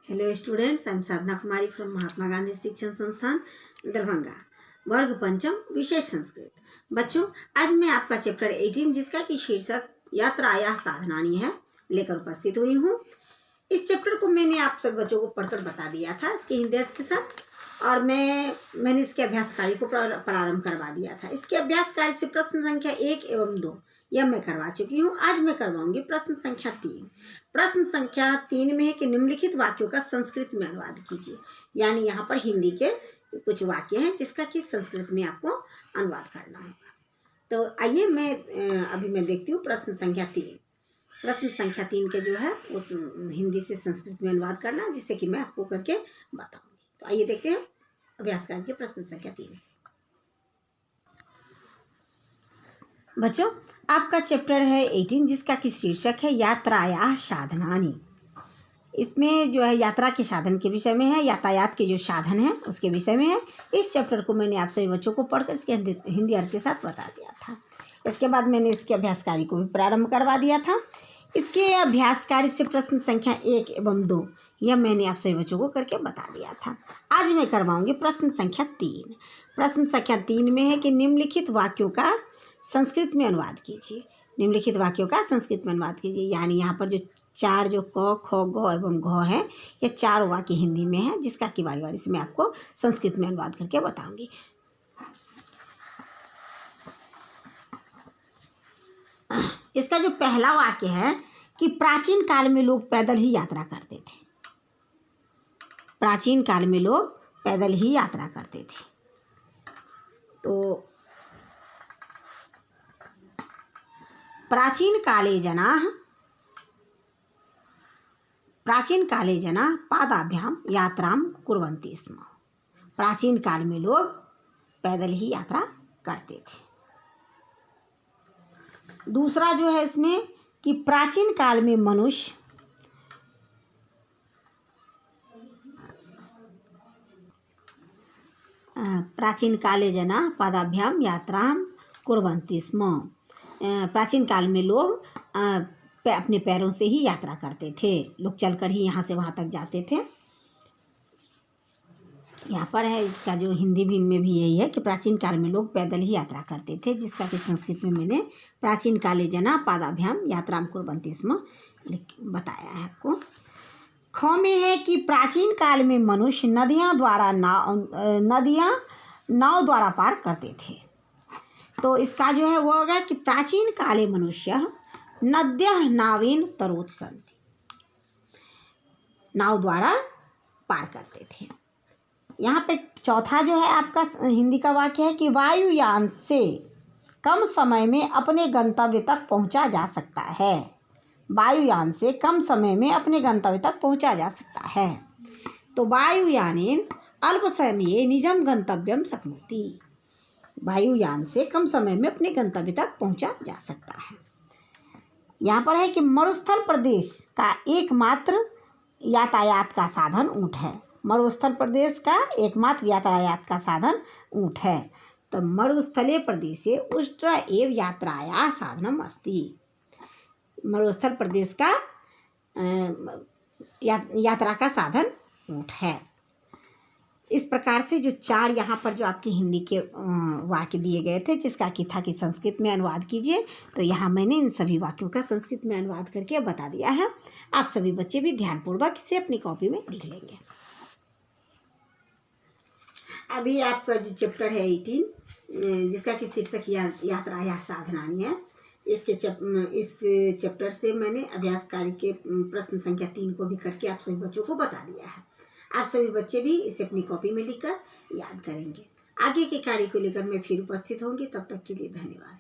Hello students, I am Sadhana Kumari from Mahatma Gandhi Shikshan Sansthan Darbhanga, वर्ग पंचम, विषय संस्कृत। बच्चों, आज मैं आपका चैप्टर 18 जिसका कि शीर्षक यात्रा या साधनानी है लेकर उपस्थित हुई हूँ। इस चैप्टर को मैंने आप सब बच्चों को पढ़कर बता दिया था इसके हिंदी अर्थ के साथ, और मैंने इसके अभ्यास कार्य को प्रारंभ करवा दिया था। इसके अभ्यास कार्य से प्रश्न संख्या 1 एवं 2 यह मैं करवा चुकी हूँ। आज मैं करवाऊंगी प्रश्न संख्या 3। प्रश्न संख्या 3 में है कि निम्नलिखित वाक्यों का संस्कृत में अनुवाद कीजिए। यानी यहाँ पर हिंदी के कुछ वाक्य हैं जिसका कि संस्कृत में आपको अनुवाद करना होगा। तो आइए मैं देखती हूँ प्रश्न संख्या 3। प्रश्न संख्या 3 के जो है उस हिंदी से संस्कृत में अनुवाद करना, जिससे कि मैं आपको करके बताऊंगी। तो आइए देखते हैं अभ्यास कार्य के प्रश्न संख्या 3। बच्चों, आपका चैप्टर है 18 जिसका कि शीर्षक है यात्रा या साधनानी। इसमें जो है यात्रा के साधन के विषय में है, यातायात के जो साधन है उसके विषय में है। इस चैप्टर को मैंने आप सभी बच्चों को पढ़कर इसके हिंदी अर्थ के साथ बता दिया था। इसके बाद मैंने इसके अभ्यास कार्य को भी प्रारंभ करवा दिया था। इसके अभ्यास कार्य से प्रश्न संख्या 1 एवं 2 यह मैंने आप सभी बच्चों को करके बता दिया था। आज मैं करवाऊंगी प्रश्न संख्या 3। प्रश्न संख्या 3 में है कि निम्नलिखित वाक्यों का संस्कृत में अनुवाद कीजिए। निम्नलिखित वाक्यों का संस्कृत में अनुवाद कीजिए। यानी यहाँ पर जो 4 जो क, ख, ग एवं घ है, ये 4 वाक्य हिंदी में है, जिसका कि बारी बारी से मैं आपको संस्कृत में अनुवाद करके बताऊंगी। इसका जो पहला वाक्य है कि प्राचीन काल में लोग पैदल ही यात्रा करते थे। प्राचीन काल में लोग पैदल ही यात्रा करते थे। तो प्राचीन काले जना पादाभ्याम यात्रां कुर्वन्ति स्म। प्राचीन काल में लोग पैदल ही यात्रा करते थे। दूसरा जो है इसमें कि प्राचीन काल में मनुष्य प्राचीन काले जना पादाभ्याम यात्रां कुर्वन्ति स्म। प्राचीन काल में लोग अपने पैरों से ही यात्रा करते थे। लोग चलकर ही यहाँ से वहाँ तक जाते थे। यहाँ पर है इसका जो हिंदी में भी यही है कि प्राचीन काल में लोग पैदल ही यात्रा करते थे, जिसका कि संस्कृत में मैंने प्राचीन काले जना पादाभ्याम यात्रां कुर्वन्ति स्म बताया है आपको। ख में है कि प्राचीन काल में मनुष्य नदियाँ नाव द्वारा पार करते थे। तो इसका जो है वो होगा कि प्राचीन काले मनुष्य नद्यः नावेन तरोत्सन्ति। नाव द्वारा पार करते थे। यहाँ पे चौथा जो है आपका हिंदी का वाक्य है कि वायुयान से कम समय में अपने गंतव्य तक पहुँचा जा सकता है। वायुयान से कम समय में अपने गंतव्य तक पहुँचा जा सकता है। तो वायुयानेन अल्पसमये निजं गंतव्यं शक्नोति। वायुयान से कम समय में अपने गंतव्य तक पहुंचा जा सकता है। यहाँ पर है कि मरुस्थल प्रदेश का एकमात्र यातायात का साधन ऊँट है। मरुस्थल प्रदेश का एकमात्र यातायात का साधन ऊँट है। तो मरुस्थले प्रदेशे उष्ट्र एव यात्राया साधनम अस्ति। मरुस्थल प्रदेश का यात्रा का साधन ऊँट है। इस प्रकार से जो 4 यहाँ पर जो आपके हिंदी के वाक्य दिए गए थे, जिसका कि था कि संस्कृत में अनुवाद कीजिए, तो यहाँ मैंने इन सभी वाक्यों का संस्कृत में अनुवाद करके बता दिया है। आप सभी बच्चे भी ध्यानपूर्वक इसे अपनी कॉपी में लिख लेंगे। अभी आपका जो चैप्टर है 18 जिसका कि शीर्षक यात्रा या साधनानी है, इस चैप्टर से मैंने अभ्यास कार्य के प्रश्न संख्या 3 को भी करके आप सभी बच्चों को बता दिया है। आप सभी बच्चे भी इसे अपनी कॉपी में लिखकर याद करेंगे। आगे के कार्य को लेकर मैं फिर उपस्थित होंगी। तब तक के लिए धन्यवाद।